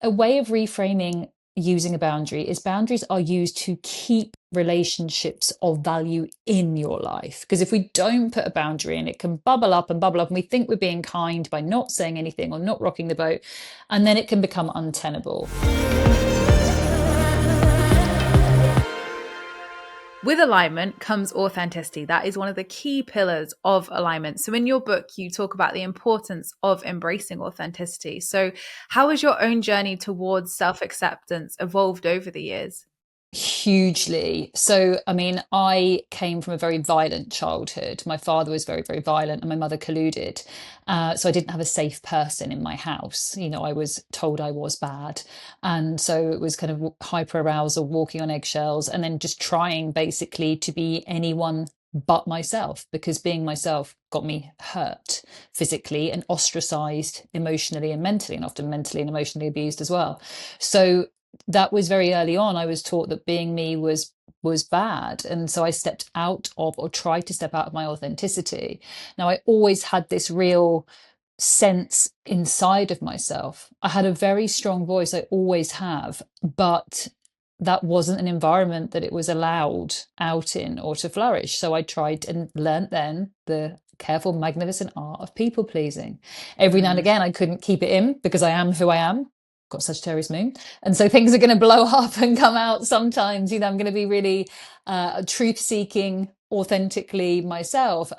a way of reframing using a boundary is boundaries are used to keep relationships of value in your life. Because if we don't put a boundary in, it can bubble up and bubble up, and we think we're being kind by not saying anything or not rocking the boat, and then it can become untenable. With alignment comes authenticity. That is one of the key pillars of alignment. So in your book, you talk about the importance of embracing authenticity. So how has your own journey towards self-acceptance evolved over the years? Hugely. So, I mean, I came from a very violent childhood. My father was very, very violent, and my mother colluded. So I didn't have a safe person in my house. I was told I was bad. And so it was kind of hyper arousal, walking on eggshells, and then just trying basically to be anyone but myself, because being myself got me hurt physically and ostracized emotionally and mentally, and often mentally and emotionally abused as well. So that was very early on. I was taught that being me was bad, and so I stepped out of, or tried to step out of, my authenticity. Now, I always had this real sense inside of myself. I had a very strong voice, I always have, but that wasn't an environment that it was allowed out in or to flourish. So I tried and learnt then the careful, magnificent art of people pleasing. Every now and again, I couldn't keep it in, because I am who I am. Got Sagittarius moon, and so things are going to blow up and come out sometimes. I'm going to be really truth seeking, authentically myself.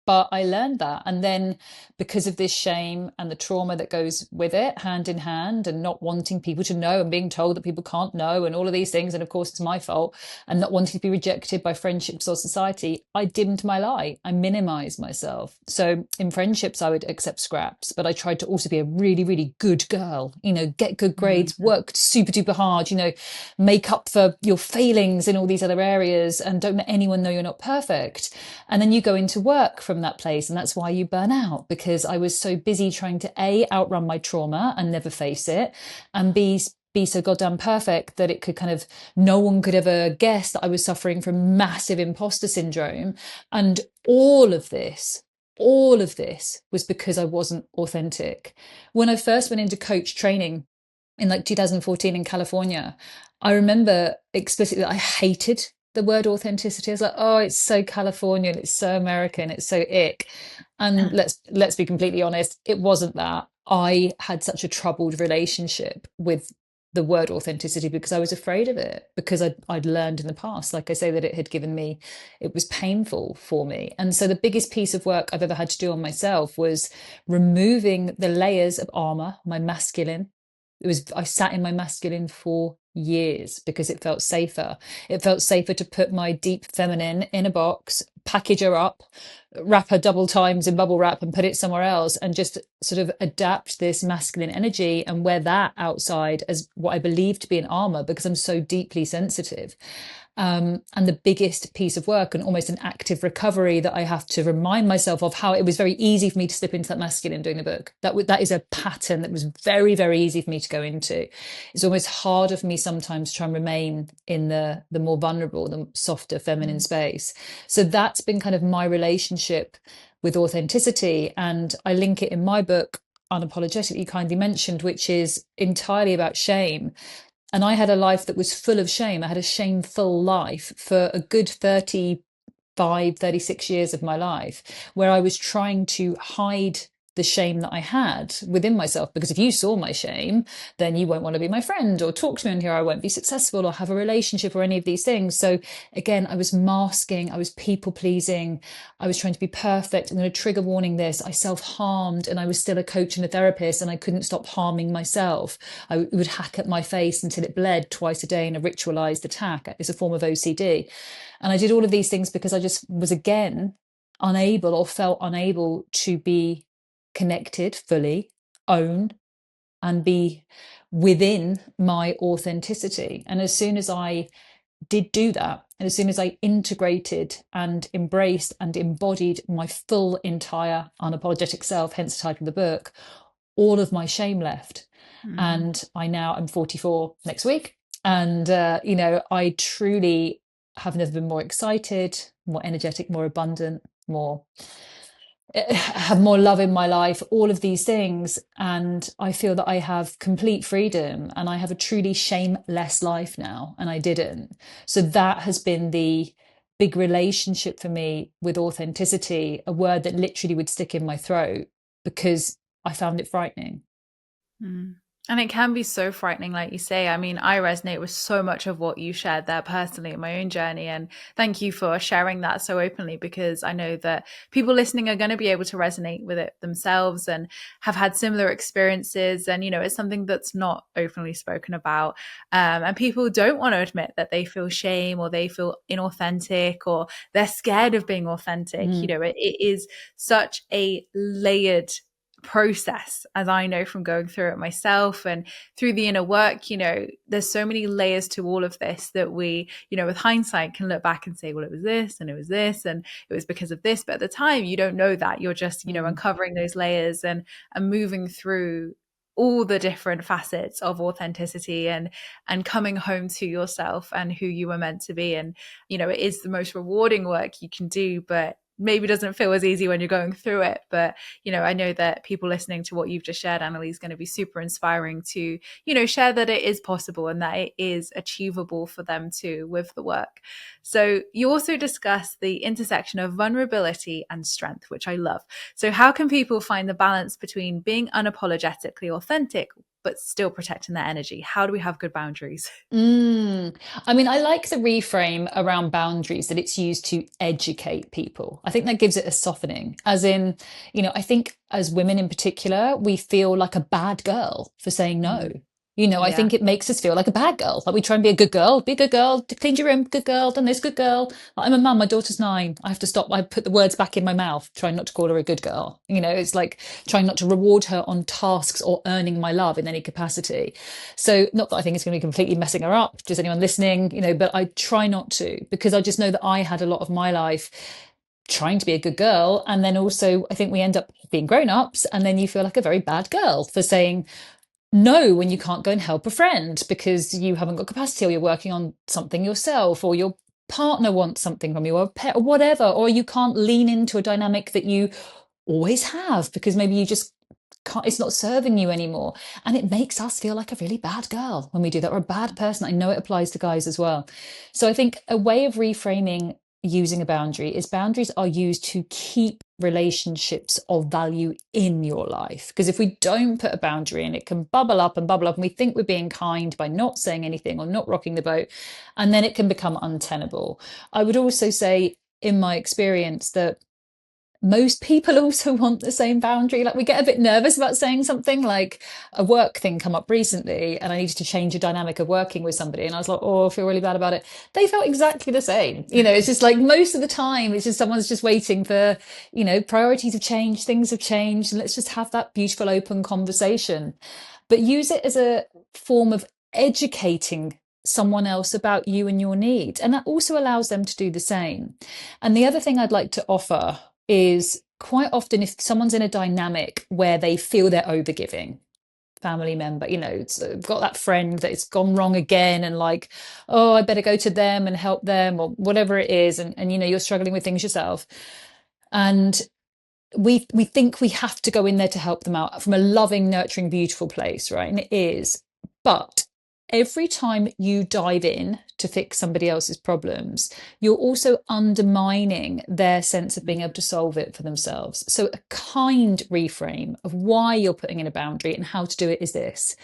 But I learned that, and then because of this shame and the trauma that goes with it, hand in hand, and not wanting people to know, and being told that people can't know, and all of these things, and of course it's my fault, and not wanting to be rejected by friendships or society, I dimmed my light. I minimized myself. So in friendships I would accept scraps, but I tried to also be a really, really good girl, get good grades, work super duper hard, make up for your failings in all these other areas, and don't let anyone know you're not perfect. And then you go into work from that place, and that's why you burn out, because I was so busy trying to A, outrun my trauma and never face it, and B, be so goddamn perfect that it could kind of, no one could ever guess that I was suffering from massive imposter syndrome. And all of this was because I wasn't authentic. When I first went into coach training in like 2014 in California, I remember explicitly that I hated the word authenticity. I was like, oh, it's so Californian, it's so American, it's so ick. And let's be completely honest, it wasn't that. I had such a troubled relationship with the word authenticity because I was afraid of it, because I'd learned in the past, like I say, that it had given me, it was painful for me. And so the biggest piece of work I've ever had to do on myself was removing the layers of armor, my masculine. I sat in my masculine for years because it felt safer. It felt safer to put my deep feminine in a box, package her up, wrap her double times in bubble wrap and put it somewhere else, and just sort of adapt this masculine energy and wear that outside as what I believe to be an armor, because I'm so deeply sensitive. And the biggest piece of work, and almost an active recovery, that I have to remind myself of how it was very easy for me to slip into that masculine doing the book. That is a pattern that was very, very easy for me to go into. It's almost harder for me sometimes to try and remain in the more vulnerable, the softer feminine space. So that's been kind of my relationship with authenticity. And I link it in my book, Unapologetic, you kindly mentioned, which is entirely about shame. And I had a life that was full of shame. I had a shameful life for a good 35, 36 years of my life, where I was trying to hide the shame that I had within myself. Because if you saw my shame, then you won't want to be my friend or talk to me on here. I won't be successful or have a relationship or any of these things. So again, I was masking, I was people pleasing, I was trying to be perfect. I'm going to trigger warning this. I self-harmed, and I was still a coach and a therapist, and I couldn't stop harming myself. I would hack at my face until it bled twice a day in a ritualized attack. It's a form of OCD. And I did all of these things because I just was, again, unable, or felt unable, to be connected fully, own, and be within my authenticity. And as soon as I did do that, and as soon as I integrated and embraced and embodied my full, entire unapologetic self, hence the title of the book, all of my shame left. And I'm 44 next week. And, I truly have never been more excited, more energetic, more abundant, more have more love in my life, all of these things. And I feel that I have complete freedom and I have a truly shameless life now. And I didn't. So that has been the big relationship for me with authenticity, a word that literally would stick in my throat because I found it frightening. Mm. And it can be so frightening, like you say. I mean, I resonate with so much of what you shared there personally in my own journey. And thank you for sharing that so openly, because I know that people listening are going to be able to resonate with it themselves and have had similar experiences. And, it's something that's not openly spoken about. And people don't want to admit that they feel shame or they feel inauthentic or they're scared of being authentic. Mm. It is such a layered process, as I know from going through it myself and through the inner work. There's so many layers to all of this that we, with hindsight, can look back and say, well, it was this and it was this and it was because of this. But at the time, you don't know that. You're just, Mm. uncovering those layers and moving through all the different facets of authenticity and coming home to yourself and who you were meant to be. And it is the most rewarding work you can do, but maybe doesn't feel as easy when you're going through it. But I know that people listening to what you've just shared, Annalie, is going to be super inspiring to share that it is possible and that it is achievable for them too with the work. So you also discuss the intersection of vulnerability and strength, which I love. So how can people find the balance between being unapologetically authentic but still protecting their energy? How do we have good boundaries? I mean, I like the reframe around boundaries that it's used to educate people. I think that gives it a softening, as in, I think as women in particular, we feel like a bad girl for saying no. Mm, I yeah. think it makes us feel like a bad girl. Like we try and be a good girl, cleaned your room, good girl, done this, good girl. Like, I'm a mum, my daughter's 9. I have to stop. I put the words back in my mouth, trying not to call her a good girl. It's like trying not to reward her on tasks or earning my love in any capacity. So not that I think it's going to be completely messing her up, just anyone listening, but I try not to, because I just know that I had a lot of my life trying to be a good girl. And then also I think we end up being grown-ups and then you feel like a very bad girl for saying no when you can't go and help a friend because you haven't got capacity or you're working on something yourself or your partner wants something from you or a pet or whatever, or you can't lean into a dynamic that you always have because maybe you just can't, it's not serving you anymore. And it makes us feel like a really bad girl when we do that, or a bad person. I know it applies to guys as well. So I think a way of reframing using a boundary is boundaries are used to keep relationships of value in your life. Because if we don't put a boundary in, it can bubble up and bubble up, and we think we're being kind by not saying anything or not rocking the boat, and then it can become untenable. I would also say, in my experience, that most people also want the same boundary. Like we get a bit nervous about saying something, like a work thing come up recently and I needed to change a dynamic of working with somebody. And I was like, oh, I feel really bad about it. They felt exactly the same. It's just like most of the time, it's just someone's just waiting for, priorities have changed, things have changed. And let's just have that beautiful open conversation. But use it as a form of educating someone else about you and your needs. And that also allows them to do the same. And the other thing I'd like to offer is quite often if someone's in a dynamic where they feel they're overgiving, family member, it's got that friend that it's gone wrong again and like, oh, I better go to them and help them or whatever it is. And you're struggling with things yourself. And we think we have to go in there to help them out from a loving, nurturing, beautiful place, right? And it is. But every time you dive in to fix somebody else's problems, you're also undermining their sense of being able to solve it for themselves. So a kind reframe of why you're putting in a boundary and how to do it is this: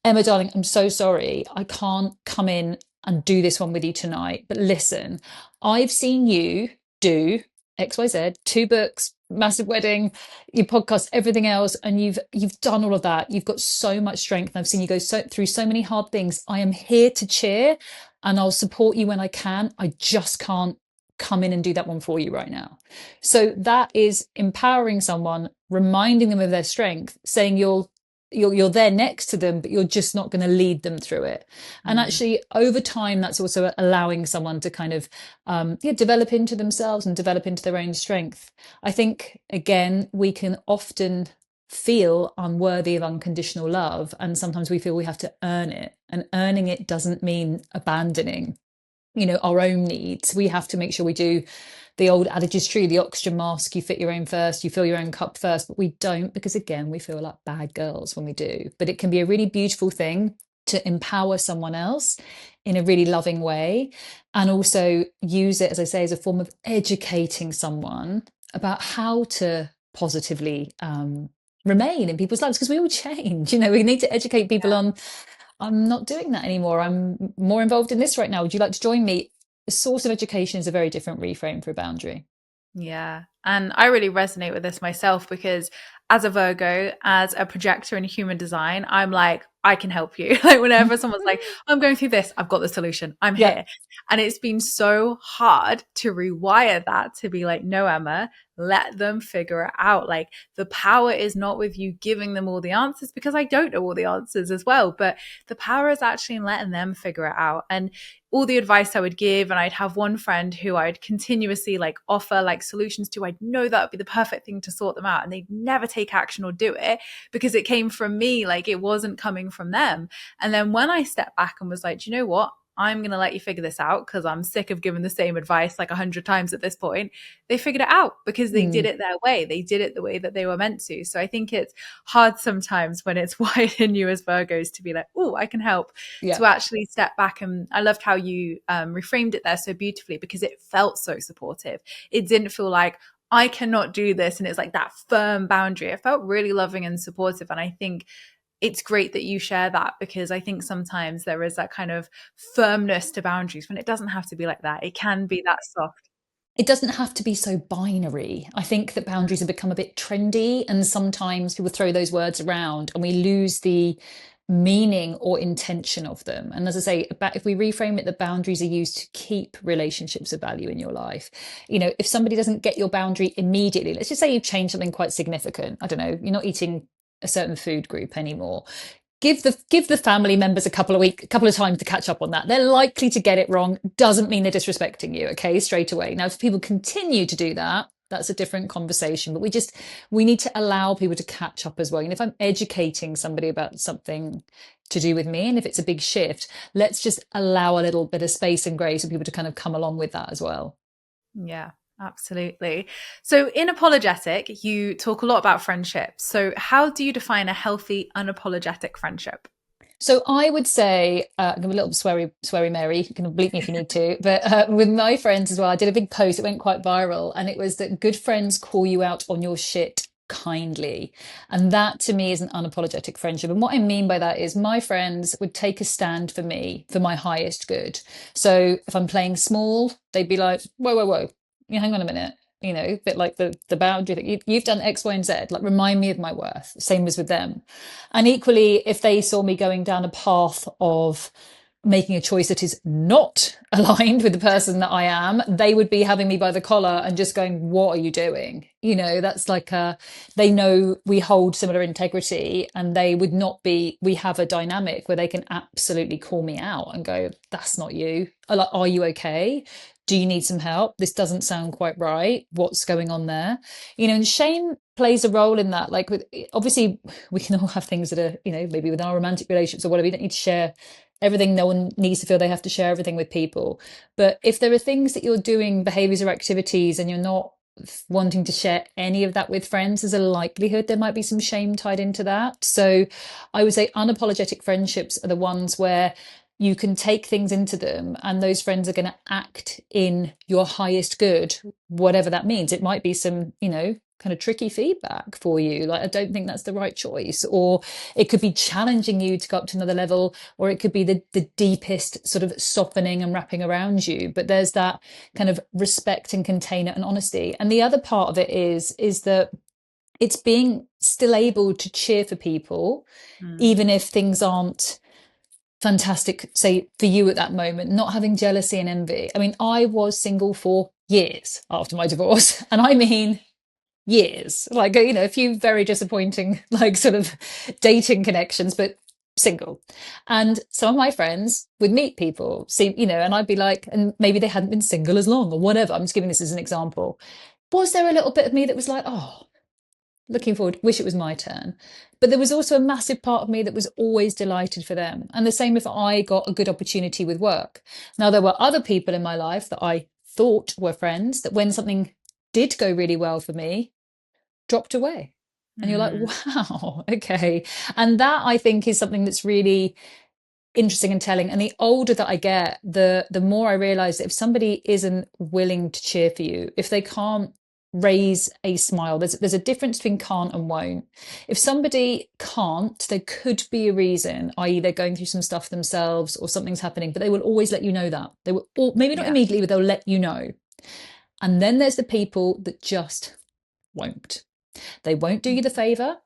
Emma, darling, I'm so sorry. I can't come in and do this one with you tonight. But listen, I've seen you do XYZ, 2 books, massive wedding, your podcast, everything else, and you've done all of that. You've got so much strength. And I've seen you go through so many hard things. I am here to cheer and I'll support you when I can. I just can't come in and do that one for you right now. So that is empowering someone, reminding them of their strength, saying you're there next to them, but you're just not going to lead them through it. And actually over time, that's also allowing someone to kind of develop into themselves and develop into their own strength. I think, again, we can often feel unworthy of unconditional love, and sometimes we feel we have to earn it, and earning it doesn't mean abandoning our own needs. We have to make sure we do. The old adage is true: the oxygen mask, you fit your own first, you fill your own cup first. But we don't, because again, we feel like bad girls when we do. But it can be a really beautiful thing to empower someone else in a really loving way, and also use it, as I say, as a form of educating someone about how to positively remain in people's lives, because we all change. We need to educate people on, I'm not doing that anymore. I'm more involved in this right now. Would you like to join me? A source of education is a very different reframe for a boundary. Yeah. And I really resonate with this myself because as a Virgo, as a projector in human design, I'm like, I can help you. Like whenever someone's like, I'm going through this, I've got the solution. I'm Yeah. here. And it's been so hard to rewire that to be like, no, Emma, let them figure it out. Like the power is not with you giving them all the answers, because I don't know all the answers as well, but the power is actually in letting them figure it out. And all the advice I would give, and I'd have one friend who I'd continuously like offer like solutions to. I'd know that would be the perfect thing to sort them out, and they'd never take action or do it because it came from me. Like it wasn't coming from them. And then when I stepped back and was like, do you know what? I'm going to let you figure this out because I'm sick of giving the same advice like 100 times at this point. They figured it out because they did Mm, it their way. They did it the way that they were meant to. So I think it's hard sometimes when it's wired in you as Virgos to be like, oh, I can help, yeah. to actually step back. And I loved how you reframed it there so beautifully, because it felt so supportive. It didn't feel like, I cannot do this. And it's like that firm boundary. It felt really loving and supportive. And I think it's great that you share that, because I think sometimes there is that kind of firmness to boundaries when it doesn't have to be like that. It can be that soft. It doesn't have to be so binary. I think that boundaries have become a bit trendy, and sometimes people throw those words around and we lose the meaning or intention of them. And as I say, if we reframe it, the boundaries are used to keep relationships of value in your life. If somebody doesn't get your boundary immediately, let's just say you've changed something quite significant. I don't know, you're not eating a certain food group anymore. Give the family members a couple of times to catch up on that. They're likely to get it wrong. Doesn't mean they're disrespecting you, okay, straight away. Now, if people continue to do that, that's a different conversation. But we need to allow people to catch up as well. If I'm educating somebody about something to do with me, and if it's a big shift, let's just allow a little bit of space and grace for people to kind of come along with that as well. Yeah, absolutely. So in Apologetic, you talk a lot about friendships. So how do you define a healthy, unapologetic friendship? So I would say, I'm a little sweary Mary, you can bleep me if you need to, but with my friends as well, I did a big post, it went quite viral, and it was that good friends call you out on your shit kindly. And that to me is an unapologetic friendship. And what I mean by that is my friends would take a stand for me, for my highest good. So if I'm playing small, they'd be like, whoa, whoa, whoa, hang on a minute. A bit like the boundary that you've done X, Y, and Z, like remind me of my worth. Same as with them. And equally, if they saw me going down a path of making a choice that is not aligned with the person that I am, they would be having me by the collar and just going, what are you doing? That's like they know we hold similar integrity, and they would not be, we have a dynamic where they can absolutely call me out and go, that's not you. Are you okay? Do you need some help? This doesn't sound quite right. What's going on there? And shame plays a role in that. Like, obviously, we can all have things that are, maybe within our romantic relationships or whatever. You don't need to share everything. No one needs to feel they have to share everything with people. But if there are things that you're doing, behaviors or activities, and you're not wanting to share any of that with friends, there's a likelihood there might be some shame tied into that. So I would say unapologetic friendships are the ones where you can take things into them, and those friends are going to act in your highest good, whatever that means. It might be some, kind of tricky feedback for you, like, I don't think that's the right choice, or it could be challenging you to go up to another level, or it could be the deepest sort of softening and wrapping around you. But there's that kind of respect and container and honesty. And the other part of it is that it's being still able to cheer for people, Mm. even if things aren't fantastic, say, for you at that moment, not having jealousy and envy. I mean, I was single for years after my divorce, and I mean years, like, a few very disappointing, like, sort of dating connections, but single. And some of my friends would meet people, see, and I'd be like, and maybe they hadn't been single as long or whatever. I'm just giving this as an example. Was there a little bit of me that was like, oh, looking forward, wish it was my turn. But there was also a massive part of me that was always delighted for them. And the same if I got a good opportunity with work. Now, there were other people in my life that I thought were friends that when something did go really well for me, dropped away. And you're like, Mm, wow, okay. And that I think is something that's really interesting and telling. And the older that I get, the more I realize that if somebody isn't willing to cheer for you, if they can't raise a smile, there's a difference between can't and won't. If somebody can't, there could be a reason, i.e. they're going through some stuff themselves or something's happening, but they will always let you know that. They will, maybe not yeah. immediately, but they'll let you know. And then there's the people that just won't. They won't do you the favor.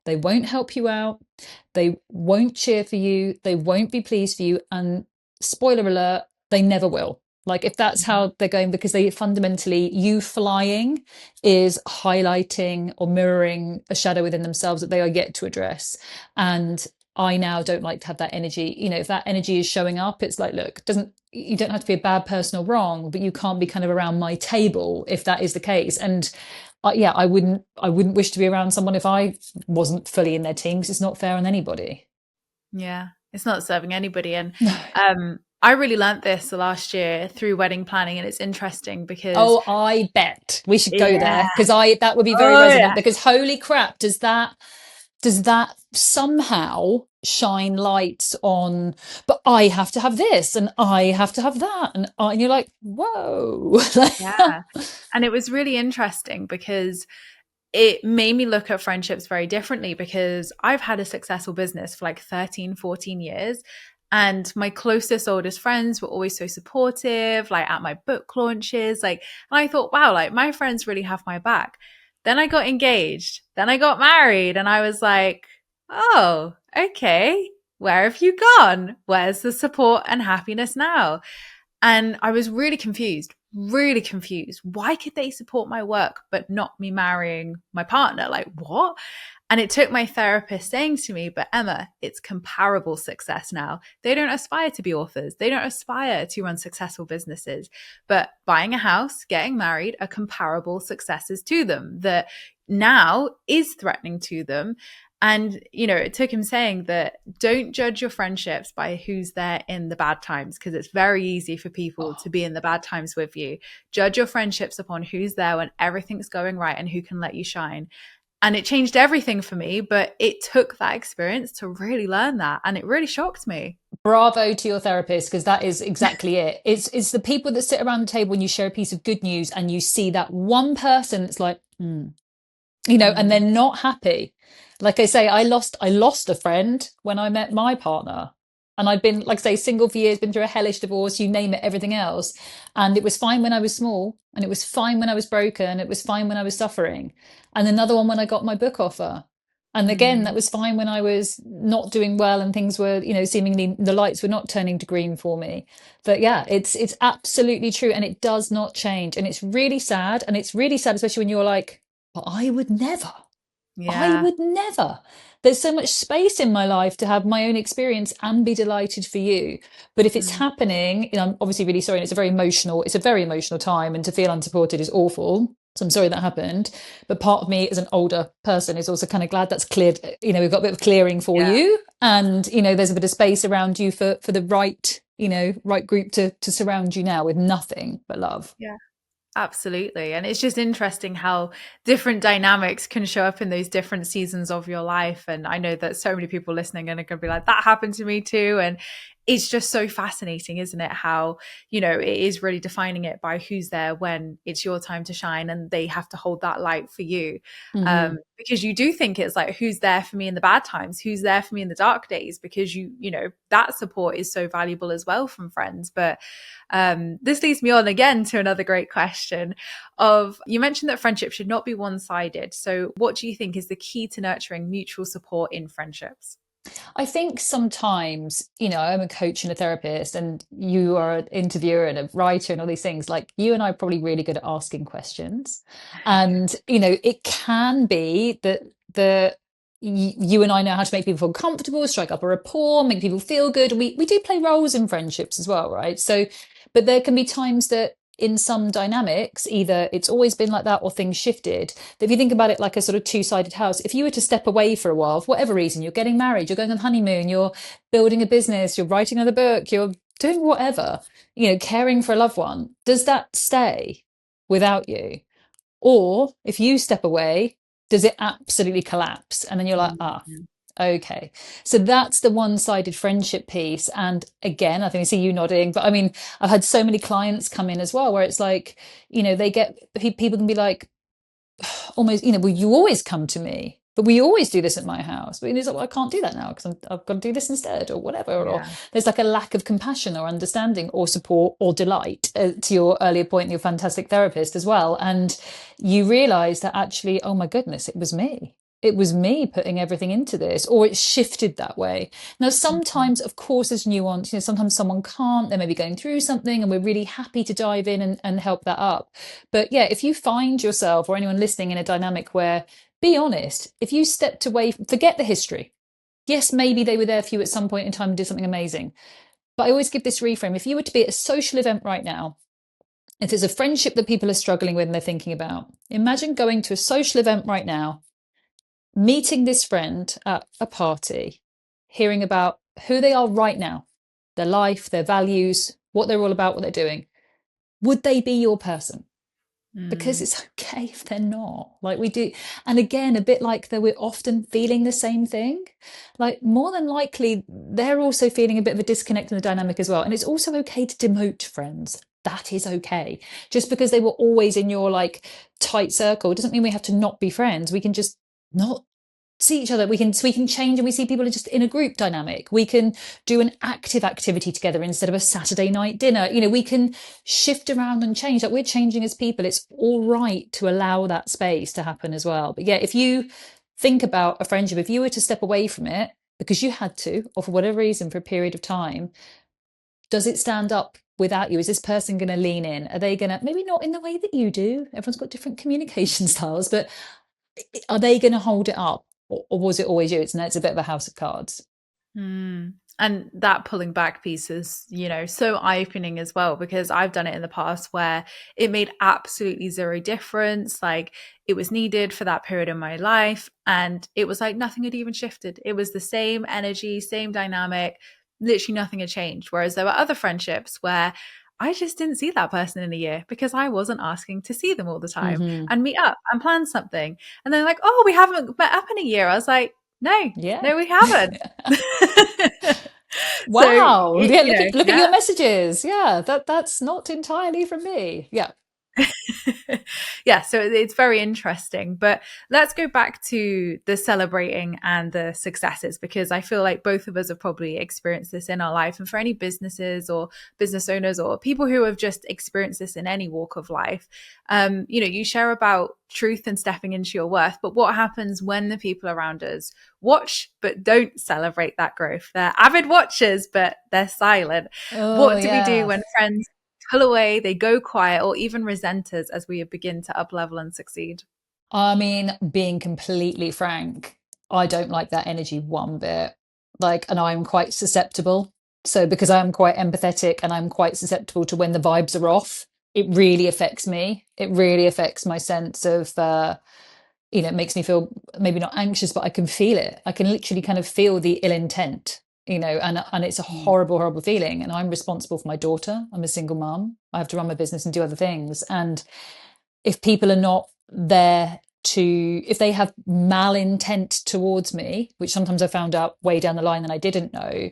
They won't help you out. They won't cheer for you. They won't be pleased for you. And spoiler alert, they never will. Like if that's Mhm. how they're going, because they fundamentally, you flying is highlighting or mirroring a shadow within themselves that they are yet to address. And I now don't like to have that energy. You know, if that energy is showing up, it's like, look, doesn't you don't have to be a bad person or wrong, but you can't be kind of around my table if that is the case. And yeah, I wouldn't wish to be around someone if I wasn't fully in their team because it's not fair on anybody. Yeah, it's not serving anybody. And No. I really learnt this last year through wedding planning, and it's interesting because Oh, I bet we should go yeah, there because I that would be very oh yeah, resonant because holy crap, does that somehow shine lights on, but I have to have this and I have to have that and you're like, whoa. yeah. And it was really interesting because it made me look at friendships very differently because I've had a successful business for like 13, 14 years. And my closest, oldest friends were always so supportive, like at my book launches. Like, and I thought, wow, like my friends really have my back. Then I got engaged. Then I got married. And I was like, oh, okay. Where have you gone? Where's the support and happiness now? And I was really confused, really confused. Why could they support my work, but not me marrying my partner? Like, what? And it took my therapist saying to me, but Emma, it's comparable success now. They don't aspire to be authors. They don't aspire to run successful businesses. But buying a house, getting married are comparable successes to them that now is threatening to them. And, you know, it took him saying that don't judge your friendships by who's there in the bad times, because it's very easy for people to Oh, be in the bad times with you. Judge your friendships upon who's there when everything's going right and who can let you shine. And it changed everything for me, but it took that experience to really learn that. And it really shocked me. bravo to your therapist because that is exactly it. It's the people that sit around the table when you share a piece of good news and you see that one person that's like, and they're Mm, not happy. Like I say, I lost a friend when I met my partner. And I'd been, like I say, single for years, been through a hellish divorce, you name it, everything else. And it was fine when I was small, and it was fine when I was broken, it was fine when I was suffering. And another one when I got my book offer. And again, that mm, was fine when I was not doing well and things were, seemingly the lights were not turning to green for me. But yeah, it's absolutely true. And it does not change. And it's really sad. And it's really sad, especially when you're like, but I would never. I yeah. would never. There's so much space in my life to have my own experience and be delighted for you. But if it's Mm, happening, I'm obviously really sorry. And it's a very emotional time, and to feel unsupported is awful. So I'm sorry that happened. But part of me as an older person is also kind of glad that's cleared. We've got a bit of clearing for yeah. you. And, there's a bit of space around you for the right group to surround you now with nothing but love. Yeah. Absolutely. And it's just interesting how different dynamics can show up in those different seasons of your life. And I know that so many people listening are going to be like, that happened to me too. And it's just so fascinating, isn't it? How, it is really defining it by who's there when it's your time to shine and they have to hold that light for you. Hmm. Because you do think it's like, who's there for me in the bad times? Who's there for me in the dark days? Because that support is so valuable as well from friends. But this leads me on again to another great question of you mentioned that friendship should not be one-sided. So what do you think is the key to nurturing mutual support in friendships? I think sometimes, I'm a coach and a therapist, and you are an interviewer and a writer and all these things. Like you and I are probably really good at asking questions. And, it can be that you and I know how to make people feel comfortable, strike up a rapport, make people feel good. We do play roles in friendships as well, right? So, but there can be times that in some dynamics, either it's always been like that or things shifted. That if you think about it like a sort of two-sided house, if you were to step away for a while, for whatever reason, you're getting married, you're going on honeymoon, you're building a business, you're writing another book, you're doing whatever, caring for a loved one, does that stay without you? Or if you step away, does it absolutely collapse? And then you're like, ah, Mm. okay. So that's the one-sided friendship piece. And again, I think I see you nodding, but I mean, I've had so many clients come in as well where it's like, they get people can be like, almost, well, you always come to me, but we always do this at my house. But it's like, well, I can't do that now because I've got to do this instead or whatever. Or Yeah. there's like a lack of compassion or understanding or support or delight, to your earlier point, your fantastic therapist as well. And you realize that actually, oh my goodness, it was me. It was me putting everything into this, or it shifted that way. Now, Mhm. sometimes, of course, there's nuance. Sometimes someone can't, they may be going through something, and we're really happy to dive in and help that up. But yeah, if you find yourself or anyone listening in a dynamic where, be honest, if you stepped away, forget the history. Yes, maybe they were there for you at some point in time and did something amazing. But I always give this reframe. If you were to be at a social event right now, if there's a friendship that people are struggling with and they're thinking about, imagine going to a social event right now, meeting this friend at a party, hearing about who they are right now, their life, their values, what they're all about, what they're doing. Would they be your person? Because Mm. it's okay if they're not, like we do. And again, a bit like that, we're often feeling the same thing. Like more than likely they're also feeling a bit of a disconnect in the dynamic as well. And it's also okay to demote friends. That is okay. Just because they were always in your like tight circle doesn't mean we have to not be friends. We can just not see each other. We can change, and we see people are just in a group dynamic. We can do an active activity together instead of a Saturday night dinner. We can shift around and change. Like, we're changing as people. It's all right to allow that space to happen as well. But yeah, if you think about a friendship, if you were to step away from it because you had to, or for whatever reason, for a period of time, does it stand up without you? Is this person going to lean in? Are they going to, maybe not in the way that you do, everyone's got different communication styles, but are they going to hold it up, or was it always you? It's a bit of a house of cards. Mm. And that pulling back piece is, so eye-opening as well, because I've done it in the past where it made absolutely zero difference. Like, it was needed for that period in my life. And it was like nothing had even shifted. It was the same energy, same dynamic, literally nothing had changed. Whereas there were other friendships where I just didn't see that person in a year because I wasn't asking to see them all the time Mm-hmm. and meet up and plan something. And they're like, oh, we haven't met up in a year. I was like, no, Yeah. no, we haven't. So, Wow. Yeah. Look at yeah. your messages. Yeah. That's not entirely from me. Yeah. Yeah, so it's very interesting. But let's go back to the celebrating and the successes, because I feel like both of us have probably experienced this in our life. And for any businesses or business owners or people who have just experienced this in any walk of life, you share about truth and stepping into your worth. But what happens when the people around us watch but don't celebrate that growth? They're avid watchers, but they're silent. Oh, What do we do yeah. when friends pull away, they go quiet, or even resent us as we begin to up level and succeed? I mean, being completely frank, I don't like that energy one bit. Like, and I'm quite susceptible. So, because I'm quite empathetic and I'm quite susceptible to when the vibes are off, it really affects me. It really affects my sense of, it makes me feel maybe not anxious, but I can feel it. I can literally kind of feel the ill intent, and it's a Mm. horrible, horrible feeling. And I'm responsible for my daughter. I'm a single mum. I have to run my business and do other things. And if people are not there if they have malintent towards me, which sometimes I found out way down the line that I didn't know,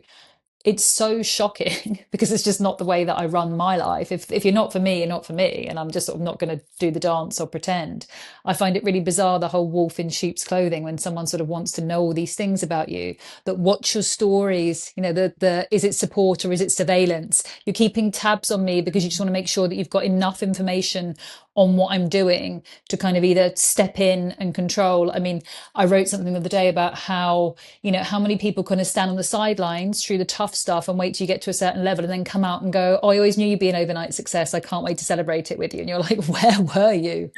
it's so shocking because it's just not the way that I run my life. If you're not for me, you're not for me, and I'm just sort of not going to do the dance or pretend. I find it really bizarre, the whole wolf in sheep's clothing, when someone sort of wants to know all these things about you. That watch your stories, the is it support or is it surveillance? You're keeping tabs on me because you just want to make sure that you've got enough information on what I'm doing to kind of either step in and control. I mean, I wrote something the other day about how many people kind of stand on the sidelines through the tough stuff and wait till you get to a certain level and then come out and go, oh, I always knew you'd be an overnight success. I can't wait to celebrate it with you. And you're like, where were you?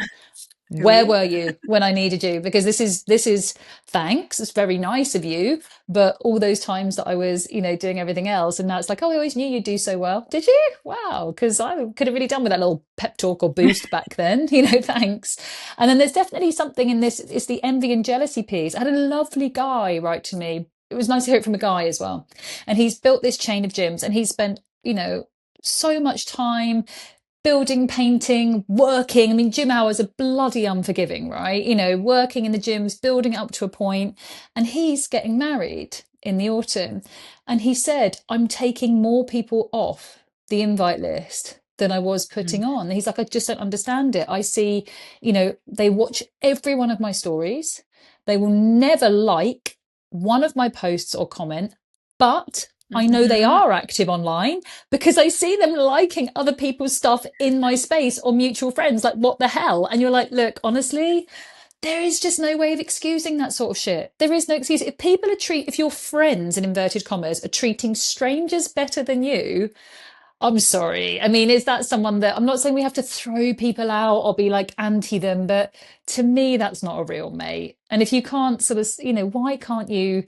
Who are Where you? were you when I needed you? Because this is thanks. It's very nice of you, but all those times that I was, doing everything else, and now it's like, oh, I always knew you'd do so well. Did you? Wow, because I could have really done with that little pep talk or boost back then. Thanks. And then there's definitely something in this. It's the envy and jealousy piece. I had a lovely guy write to me. It was nice to hear it from a guy as well, and he's built this chain of gyms, and he's spent, so much time building, painting, working. I mean, gym hours are bloody unforgiving, right? Working in the gyms, building up to a point, and he's getting married in the autumn. And he said, I'm taking more people off the invite list than I was putting on. He's like, I just don't understand it. I see, they watch every one of my stories. They will never like one of my posts or comment, but I know they Mm-hmm. are active online because I see them liking other people's stuff in my space or mutual friends. Like, what the hell? And you're like, look, honestly, there is just no way of excusing that sort of shit. There is no excuse. If your friends, in inverted commas, are treating strangers better than you, I'm sorry. I mean, is that someone that, I'm not saying we have to throw people out or be like anti them, but to me, that's not a real mate. And if you can't sort of, why can't you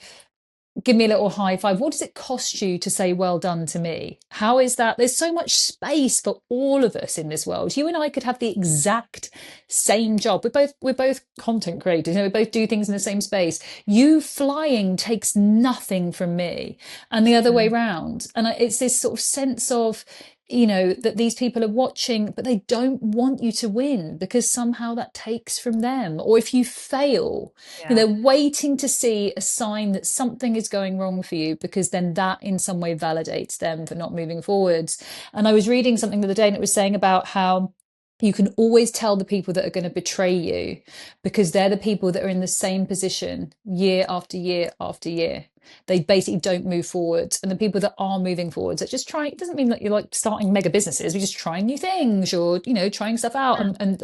give me a little high five? What does it cost you to say well done to me? How is that? There's so much space for all of us in this world. You and I could have the exact same job. We're both content creators. We both do things in the same space. You flying takes nothing from me, and the other way round. And it's this sort of sense of, that these people are watching, but they don't want you to win because somehow that takes from them. Or if you fail, Yeah. they're waiting to see a sign that something is going wrong for you, because then that in some way validates them for not moving forwards. And I was reading something the other day, and it was saying about how you can always tell the people that are going to betray you because they're the people that are in the same position year after year after year. They basically don't move forward. And the people that are moving forwards are just trying, it doesn't mean that you're like starting mega businesses. We're just trying new things, or, trying stuff out. And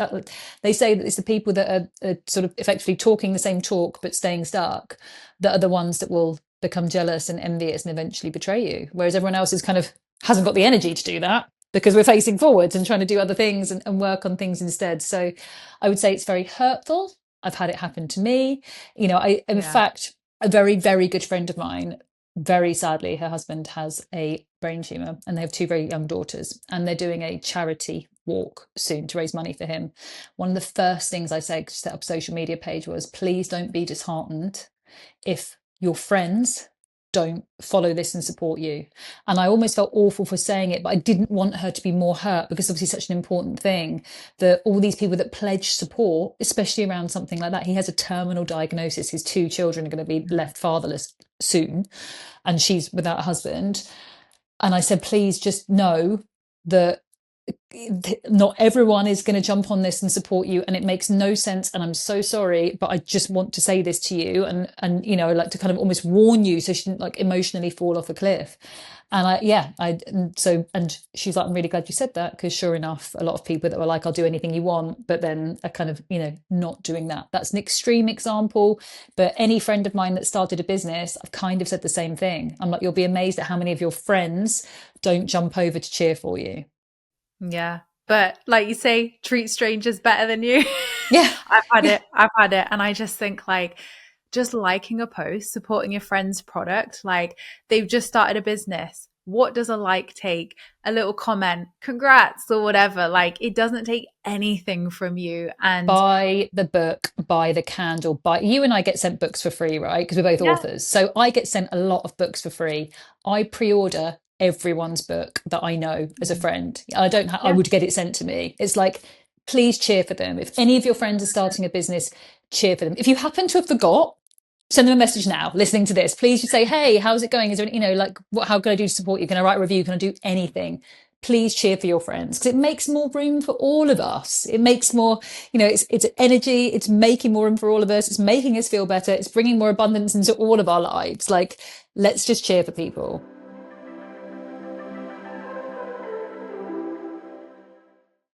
they say that it's the people that are sort of effectively talking the same talk, but staying stuck, that are the ones that will become jealous and envious and eventually betray you. Whereas everyone else is kind of hasn't got the energy to do that because we're facing forwards and trying to do other things and work on things instead. So I would say it's very hurtful. I've had it happen to me. In Yeah. fact, a very, very good friend of mine, very sadly, her husband has a brain tumor and they have two very young daughters, and they're doing a charity walk soon to raise money for him. One of the first things I said to set up a social media page was, please don't be disheartened if your friends don't follow this and support you. And I almost felt awful for saying it, but I didn't want her to be more hurt, because obviously such an important thing that all these people that pledge support, especially around something like that. He has a terminal diagnosis. His two children are going to be left fatherless soon, and she's without a husband. And I said, please just know that not everyone is going to jump on this and support you, and it makes no sense, and I'm so sorry, but I just want to say this to you, and like to kind of almost warn you so she didn't like emotionally fall off a cliff. And and she's like, I'm really glad you said that, because sure enough, a lot of people that were like, I'll do anything you want, but then are kind of not doing that. That's an extreme example, but any friend of mine that started a business, I've kind of said the same thing. I'm like, you'll be amazed at how many of your friends don't jump over to cheer for you. Yeah. But like you say, treat strangers better than you. Yeah. I've had Yeah. it. I've had it. And I just think like just liking a post, supporting your friend's product, like they've just started a business. What does a like take? A little comment, congrats or whatever. Like it doesn't take anything from you. And Buy the book, buy the candle, buy. You and I get sent books for free, right? Because we're both yeah, authors. So I get sent a lot of books for free. I pre-order everyone's book that I know as a friend. I yeah, would get it sent to me. It's like, please cheer for them. If any of your friends are starting a business, cheer for them. If you happen to have forgot, send them a message now, listening to this. Please just say, hey, how's it going? Is there, like, how can I do to support you? Can I write a review? Can I do anything? Please cheer for your friends, because it makes more room for all of us. It makes more, it's energy. It's making more room for all of us. It's making us feel better. It's bringing more abundance into all of our lives. Like, let's just cheer for people.